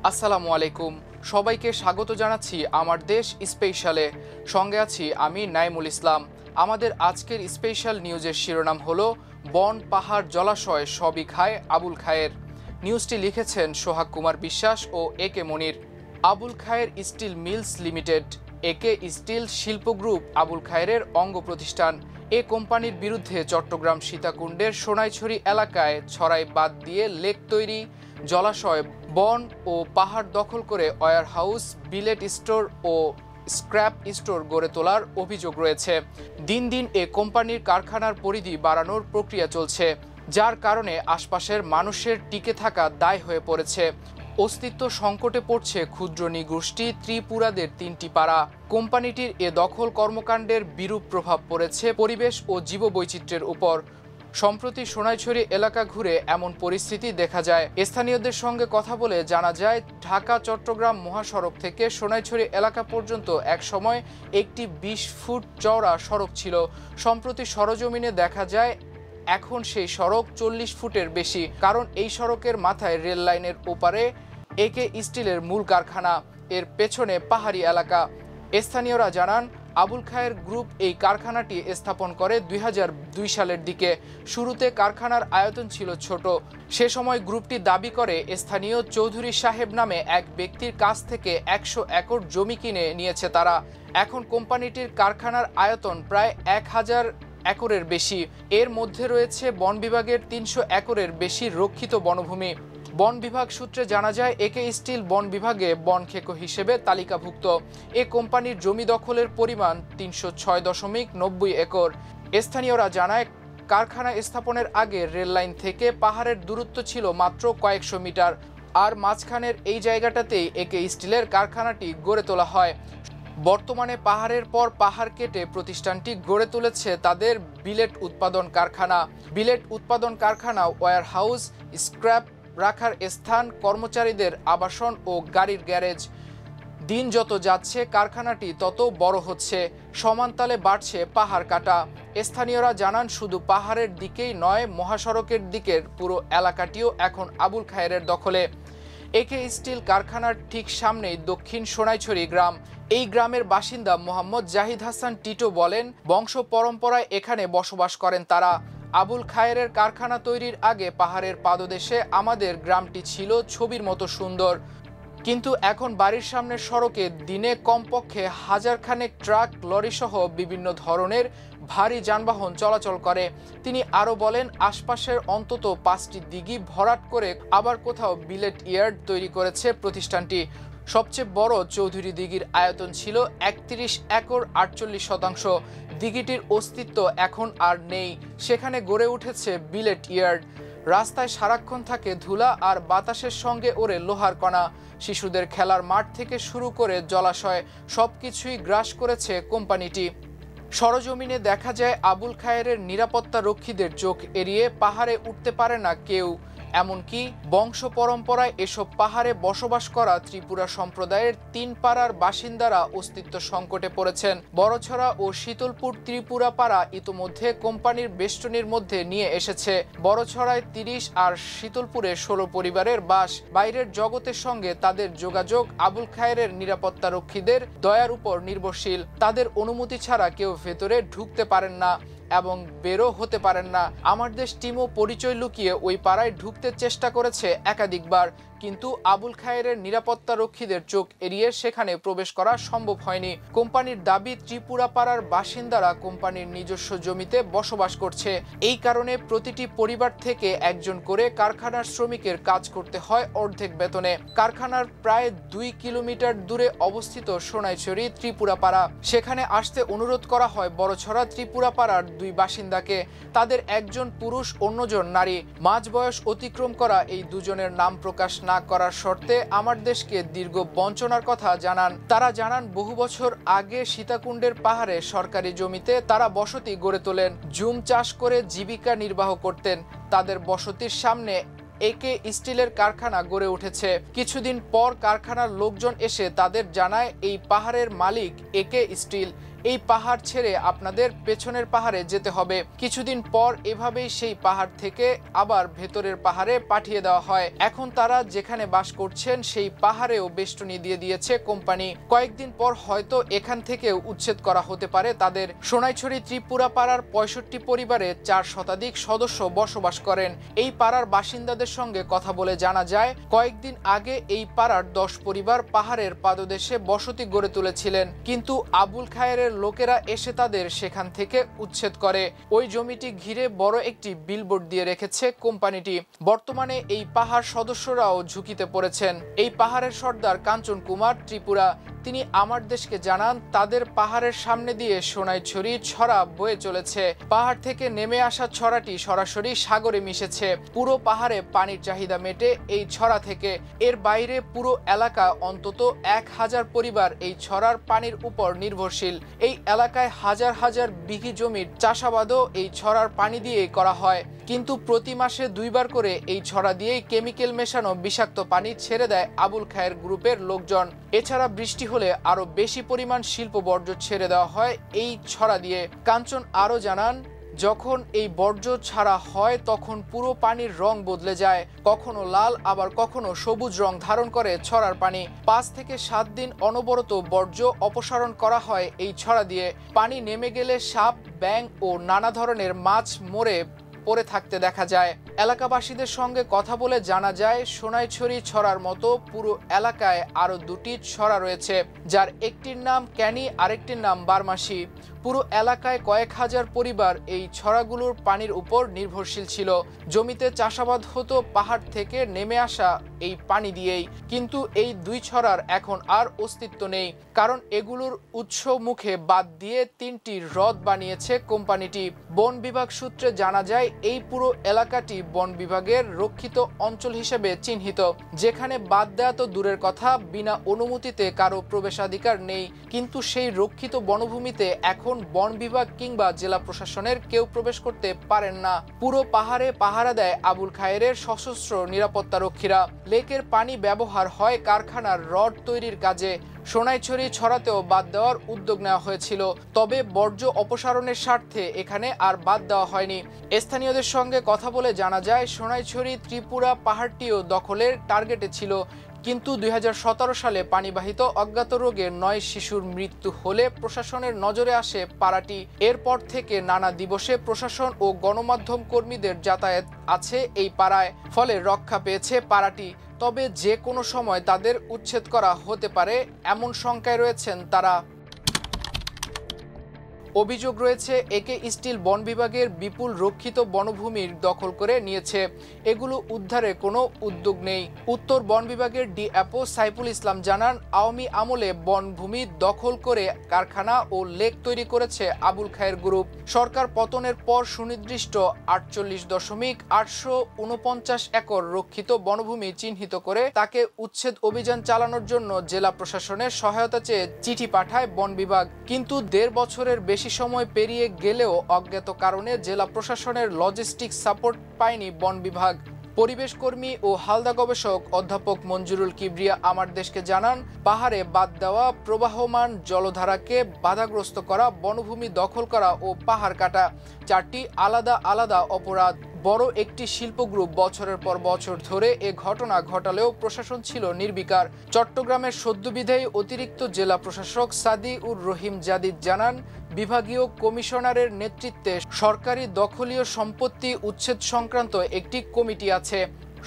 আসসালামু আলাইকুম। সবাইকে স্বাগত জানাচ্ছি আমার দেশ স্পেশালে। সঙ্গে আছি আমি নাইমুল ইসলাম। আমাদের আজকের স্পেশাল নিউজের শিরোনাম হলো বন পাহাড় জলাশয় সবই খায় আবুল খায়ের। নিউজটি লিখেছেন সোহাগ কুমার বিশ্বাস ও একে মনির। আবুল খায়ের স্টিল মিলস লিমিটেড, একে স্টিল শিল্প গ্রুপ আবুল খায়ের অঙ্গ প্রতিষ্ঠান। এ কোম্পানির বিরুদ্ধে চট্টগ্রাম সীতাকুণ্ডের সোনাইছড়ি এলাকায় ছড়াই বাদ দিয়ে লেক তৈরি, জলাশয়, বন ও পাহাড় দখল করে ওয়্যার হাউস, বিলেট স্টোর ও স্ক্র্যাপ স্টোর গড়ে তোলার অভিযোগ রয়েছে। দিন দিন এ কোম্পানির কারখানার পরিধি বাড়ানোর প্রক্রিয়া চলছে, যার কারণে আশপাশের মানুষের টিকে থাকা দায় হয়ে পড়েছে। অস্তিত্ব সংকটে পড়ছে ক্ষুদ্র নৃগোষ্ঠী ত্রিপুরাদের ৩টি পাড়া। কোম্পানিটির এ দখল কর্মকাণ্ডের বিরূপ প্রভাব পড়েছে পরিবেশ ও জীববৈচিত্র্যের উপর। সম্প্রতি সোনাইছড়ি এলাকা ঘুরে এমন পরিস্থিতি দেখা যায়। স্থানীয়দের সঙ্গে কথা বলে জানা যায়, ঢাকা চট্টগ্রাম মহাসড়ক থেকে সোনাইছড়ি এলাকা পর্যন্ত একসময় একটি ২০ ফুট চওড়া সড়ক ছিল। সম্প্রতি সরজমিনে দেখা যায় এখন সেই সড়ক ৪০ ফুটের বেশি। কারণ এই সড়কের মাথায় রেল লাইনের ওপারে একে স্টিলের মূল কারখানা, এর পেছনে পাহাড়ি এলাকা। স্থানীয়রা জানান, আবুল খায়ের গ্রুপ এই কারখানাটি স্থাপন করে ২০০২ সালের দিকে। শুরুতে কারখানার আয়তন ছিল ছোট। সে সময় গ্রুপটি দাবি করে স্থানীয় চৌধুরী সাহেব নামে এক ব্যক্তির কাছ থেকে ১০০ একর জমি কিনে নিয়েছে তারা। এখন কোম্পানিটির কারখানার আয়তন প্রায় ১০০০ একরের বেশি। এর মধ্যে রয়েছে বন বিভাগের ৩০০ একরের বেশি রক্ষিত বনভূমি। বন বিভাগ সূত্রে জানা যায়, একে স্টিল বন বিভাগে বনক্ষেত্র হিসেবে তালিকাভুক্ত। এ কোম্পানির জমি দখলের পরিমাণ ৩০৬.৯০ একর। স্থানীয়রা জানায়, কারখানা স্থাপনের আগে রেল লাইন থেকে পাহাড়ের দূরত্ব ছিল মাত্র কয়েকশো মিটার, আর মাঝখানের এই জায়গাটাতেই একে স্টিলের কারখানাটি গড়ে তোলা হয়। বর্তমানে পাহাড়ের পর পাহাড় কেটে প্রতিষ্ঠানটি গড়ে তুলেছে তাদের বিলেট উৎপাদন কারখানা। বিলেট উৎপাদন কারখানা ওয়্যার হাউস, স্ক্র্যাপ রাখার স্থান, কর্মচারীদের আবাসন ও গাড়ির গ্যারেজ। দিন যত যাচ্ছে কারখানাটি তত বড় হচ্ছে, সমানতালে বাড়ছে পাহাড় কাটা। স্থানীয়রা জানান, শুধু পাহাড়ের দিকেই নয়, মহাসড়কের দিকের পুরো এলাকাটিও এখন আবুল খায়ের দখলে। একে স্টিল কারখানার ঠিক সামনেই দক্ষিণ সোনাইছড়ি গ্রাম। এই গ্রামের বাসিন্দা মোহাম্মদ জাহিদ হাসান টিটো বলেন, বংশ পরম্পরায় এখানে বসবাস করেন তারা। আবুল খায়ের কারখানা তৈরির আগে পাহাড়ের পাদদেশে আমাদের গ্রামটি ছিল ছবির মতো সুন্দর, কিন্তু এখন বাড়ির সামনের সড়কে দিনে কমপক্ষে ১০০০ খানেক ট্রাক, লরি সহ বিভিন্ন ধরনের ভারী যানবাহন চলাচল করে। তিনি আরও বলেন, আশপাশের অন্তত ৫টি দিঘি ভরাট করে আবার কোথাও বিলেট ইয়ার্ড তৈরি করেছে প্রতিষ্ঠানটি। সবচেয়ে বড় চৌধুরী দিঘির আয়তন ছিল ৩১ একর ৪৮ শতাংশ। দিঘিটির অস্তিত্ব এখন আর নেই, সেখানে গড়ে উঠেছে বিলেট ইয়ার্ড। রাস্তায় সারাক্ষণ থাকে ধুলা আর বাতাসের সঙ্গে ওড়ে লোহার কণা। শিশুদের খেলার মাঠ থেকে শুরু করে জলাশয় সবকিছুই গ্রাস করেছে কোম্পানিটি। সরজমিনে দেখা যায়, আবুল খায়ের নিরাপত্তা রক্ষীদের চোখ এড়িয়ে পাহাড়ে উঠতে পারে না কেউ। এমনকি বংশ পরম্পরায় এসব পাহাড়ে বসবাস করা ত্রিপুরা সম্প্রদায়ের ৩ পাড়ার বাসিন্দারা অস্তিত্ব সংকটে পড়েছেন। বড়ছড়া ও শীতলপুর ত্রিপুরা পাড়া ইতোমধ্যে কোম্পানির বেষ্টনীর মধ্যে নিয়ে এসেছে। বড়ছড়ায় ৩০ আর শীতলপুরে ১৬ পরিবারের বাস। বাইরের জগতের সঙ্গে তাদের যোগাযোগ আবুল খায়ের নিরাপত্তা রক্ষীদের দয়ার উপর নির্ভরশীল। তাদের অনুমতি ছাড়া কেউ ভেতরে ঢুকতে পারেন না এবং বেরো হতে পারেন না। আমার দেশ টিমও পরিচয় লুকিয়ে ওই পাড়ায় ঢুকতে চেষ্টা করেছে একাধিকবার, কিন্তু আবুল খায়ের নিরাপত্তা রক্ষীদের চোখ এড়িয়ে সেখানে প্রবেশ করা সম্ভব হয়নি। কোম্পানির দাবি, ত্রিপুরা পাড়ার বাসিন্দারা কোম্পানির নিজস্ব জমিতে বসবাস করছে। এই কারণে প্রতিটি পরিবার থেকে একজন করে কারখানার শ্রমিকের কাজ করতে হয় অর্ধেক বেতনে। কারখানার প্রায় ২ কিলোমিটার দূরে অবস্থিত সোনাইছড়ি ত্রিপুরা পাড়া। সেখানে আসতে অনুরোধ করা হয় বড়ছড়া ত্রিপুরা পাড়ার ২ বাসিন্দাকে। তাদের একজন পুরুষ, অন্যজন নারী। মাঝ বয়স অতিক্রম করা এই দুজনের নাম প্রকাশ না করার শর্তে আমার দেশকে দীর্ঘ বঞ্চনার কথা জানান। তারা জানান, বহু বছর আগে সীতাকুণ্ডের পাহাড়ে সরকারি জমিতে তারা বসতি গড়ে তোলেন, জুম চাষ করে জীবিকা নির্বাহ করতেন। তাদের বসতির সামনে একে স্টিলের কারখানা গড়ে উঠেছে। কিছুদিন পর কারখানার লোকজন এসে তাদের জানায়, এই পাহাড়ের মালিক একে স্টিল। এই পাহাড় ছেড়ে আপনাদের পেছনের পাহাড়ে যেতে হবে। কিছুদিন পর এভাবেই সেই পাহাড় থেকে আবার ভেতরের পাহাড়ে পাঠিয়ে দেওয়া হয়। এখন তারা যেখানে বাস করছেন সেই পাহাড়েও বেষ্টনী দিয়ে দিয়েছে কোম্পানি। কয়েকদিন পর হয়তো এখান থেকে উচ্ছেদ করা হতে পারে তাদের। সোনাইছড়ি ত্রিপুরা পাড়ার ৬৫ পরিবারে ৪ শতাধিক সদস্য বসবাস করেন। এই পাড়ার বাসিন্দাদের সঙ্গে কথা বলে জানা যায়, কয়েকদিন আগে এই পাড়ার ১০ পরিবার পাহাড়ের পাদদেশে বসতি গড়ে তুলেছিলেন, কিন্তু আবুল খায়েরের লোকেরা এসে তাদের সেখান থেকে উচ্ছেদ করে। ওই জমিটি ঘিরে বড় একটি বিলবোর্ড দিয়ে রেখেছে কোম্পানিটি। বর্তমানে এই পাহাড় সদস্যরাও ঝুঁকিতে পড়েছেন। এই পাহাড়ের সর্দার কাঞ্চন কুমার ত্রিপুরা, তিনি আমার দেশকে জানান, তাদের পাহাড়ের সামনে দিয়ে সোনাইছড়ি ছড়া বয়ে চলেছে। পাহাড় থেকে নেমে আসা ছড়াটি সরাসরি সাগরে মিশেছে। পুরো পাহাড়ে পানির চাহিদা মেটে এই ছড়া থেকে। এর বাইরে পুরো এলাকা অন্তত ১,০০০ পরিবার এই ছড়ার পানির উপর নির্ভরশীল। এই এলাকায় হাজার হাজার বিঘি জমির চাষাবাদও এই ছড়ার পানি দিয়েই করা হয়, কিন্তু প্রতি মাসে ২ বার করে এই ছড়া দিয়েই কেমিক্যাল মেশানো বিষাক্ত পানি ছেড়ে দেয় আবুল খায়ের গ্রুপের লোকজন। এছাড়া বৃষ্টি হলে আরো বেশি পরিমাণ শিল্প বর্জ্য ছেড়ে দেওয়া হয় এই ছড়া দিয়ে। কাঞ্চন আরো জানান, যখন এই বর্জ্য ছাড়া হয় তখন পুরো পানির রং বদলে যায়, কখনো লাল আবার কখনো সবুজ রং ধারণ করে ছড়ার পানি। ৫ থেকে ৭ দিন অনবরত বর্জ্য অপসারণ করা হয় এই ছড়া দিয়ে। পানি নেমে গেলে সাপ, ব্যাঙ ও নানা ধরনের মাছ মরে পড়ে থাকতে দেখা যায়। এলাকাবাসীদের সঙ্গে কথা বলে জানা যায়, সোনাইছড়ি ছড়ার মতো পুরো এলাকায় আরো ২টি ছড়া রয়েছে, যার একটির নাম ক্যানি, আরেকটির নাম বারমাসি। পুরো এলাকায় কয়েক হাজার পরিবার এই ছড়াগুলোর পানির উপর নির্ভরশীল ছিল। জমিতে চাষাবাদ হতো পাহাড় থেকে নেমে আসা এই পানি দিয়েই, কিন্তু এই ২ ছড়ার এখন আর অস্তিত্ব নেই, কারণ এগুলোর উৎস মুখে বাদ দিয়ে ৩টি হ্রদ বানিয়েছে কোম্পানিটি। বন বিভাগ সূত্রে জানা যায়, এই পুরো এলাকাটি বন বিভাগের রক্ষিত অঞ্চল হিসেবে চিহ্নিত, যেখানে বাদ দেয়া তো দূরের কথা, বিনা অনুমতিতে কারো প্রবেশাধিকার নেই। কিন্তু সেই রক্ষিত বনভূমিতে এখন বন বিভাগ কিংবা জেলা প্রশাসনের কেউ প্রবেশ করতে পারেন না। পুরো পাহাড়ে পাহারা দেয় আবুল খায়েরের সশস্ত্র নিরাপত্তা রক্ষীরা। লেকের পানি ব্যবহার হয় কারখানার রড তৈরির কাজে। সোনাইছড়ি ছড়াতেও বাদ দেওয়ার উদ্যোগ নেওয়া হয়েছিল, তবে বর্জ্য অপসারণের স্বার্থে এখানে আর বাদ দেওয়া হয়নি। স্থানীয়দের সঙ্গে কথা বলে জানা যায়, সোনাইছড়ি ত্রিপুরা পাহাড়টিও দখলের টার্গেটে ছিল, কিন্তু ২০১৭ সালে পানিবাহিত অজ্ঞাত রোগে ৯ শিশুর মৃত্যু হলে প্রশাসনের নজরে আসে পাড়াটি। এরপর থেকে নানা দিবসে প্রশাসন ও গণমাধ্যম কর্মীদের যাতায়াত আছে এই পাড়ায়, ফলে রক্ষা পেয়েছে পাড়াটি। তবে যে কোনো সময় তাদের উচ্ছেদ করা হতে পারে এমন শঙ্কায় রয়েছেন তারা। অভিযোগ রয়েছে, একে স্টিল বন বিভাগের বিপুল রক্ষিত বনভূমির দখল করে নিয়েছে। এগুলো উদ্ধারে কোনো উদ্যোগ নেই। উত্তর বন বিভাগের ডিএপও সাইফুল ইসলাম জানান, আওয়ামী আমলে বনভূমি দখল করে কারখানা ও লেক তৈরি করেছে আবুল খায়ের গ্রুপ। সরকার পতনের পর সুনির্দিষ্ট ৪৮.৮৪৯ একর রক্ষিত বনভূমি চিহ্নিত করে তাকে উচ্ছেদ অভিযান চালানোর জন্য জেলা প্রশাসনের সহায়তা চেয়ে চিঠি পাঠায় বন বিভাগ, কিন্তু ১.৫ বছরের বেশি সময় পেরিয়ে গেলেও অজ্ঞাত কারণে জেলা প্রশাসনের লজিস্টিক সাপোর্ট পায়নি বন বিভাগ। পরিবেশ কর্মী ও হালদা গবেষক অধ্যাপক মঞ্জুরুল কিবরিয়া আমার দেশকে জানান, পাহাড়ে বাদ দেওয়া প্রবাহমান জলধারাকে বাধাগ্রস্ত করা, বনভূমি দখল করা ও পাহাড় কাটা ৪টি আলাদা আলাদা অপরাধ। বড় একটি শিল্প গ্রুপ বছরের পর বছর ধরে এ ঘটনা ঘটালেও প্রশাসন ছিল নির্বিকার। চট্টগ্রামের সদ্যবিদায়ী অতিরিক্ত জেলা প্রশাসক সাদি উর রহিম জাদিদ জানান, বিভাগীয় কমিশনারের নেতৃত্বে সরকারি দখলীয় সম্পত্তি উচ্ছেদ সংক্রান্ত একটি কমিটি আছে।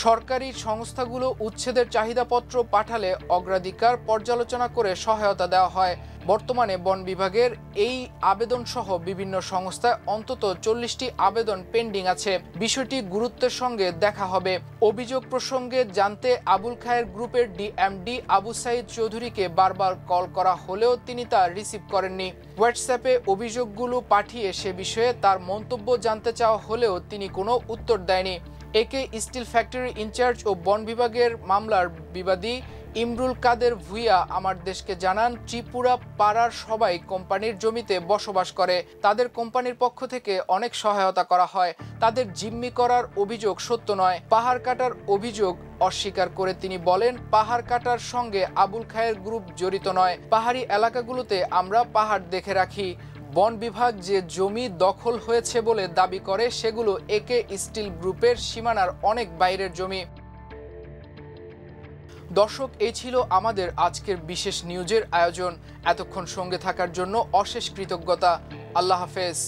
সরকারি সংস্থাগুলো উচ্ছেদের চাহিদাপত্র পাঠালে অগ্রাধিকার পর্যালোচনা করে সহায়তা দেওয়া হয়। বর্তমানে বন বিভাগের এই আবেদন সহ বিভিন্ন সংস্থায় অন্তত ৪০টি আবেদন পেন্ডিং আছে। বিষয়টি গুরুত্বের সঙ্গে দেখা হবে। অভিযোগ প্রসঙ্গে জানতে আবুল খায়ের গ্রুপের ডিএমডি আবু সাইদ চৌধুরীকে বারবার কল করা হলেও তিনি তা রিসিভ করেননি। হোয়াটসঅ্যাপে অভিযোগগুলো পাঠিয়ে সে বিষয়ে তার মন্তব্য জানতে চাওয়া হলেও তিনি কোনো উত্তর দেয়নি। একে স্টিল ফ্যাক্টরি ইনচার্জ ও বন বিভাগের মামলার বিবাদী ইমরুল কাদের ভুইয়া আমার দেশকে জানান, ত্রিপুরা পাড়ার সবাই কোম্পানির জমিতে বসবাস করে, তাদের কোম্পানির পক্ষ থেকে অনেক সহায়তা করা হয়, তাদের জিম্মি করার অভিযোগ সত্য নয়। পাহাড় কাটার অভিযোগ অস্বীকার করে তিনি বলেন, পাহাড় কাটার সঙ্গে আবুল খায়ের গ্রুপ জড়িত নয়। পাহাড়ি এলাকাগুলোতে আমরা পাহাড় দেখে রাখি। বন বিভাগ যে জমি দখল হয়েছে বলে দাবি করে সেগুলো একে স্টিল গ্রুপের সীমানার অনেক বাইরের জমি। দর্শক, এই ছিল আমাদের আজকের বিশেষ নিউজের আয়োজন। এতক্ষণ সঙ্গে থাকার জন্য অশেষ কৃতজ্ঞতা। আল্লাহ হাফেজ।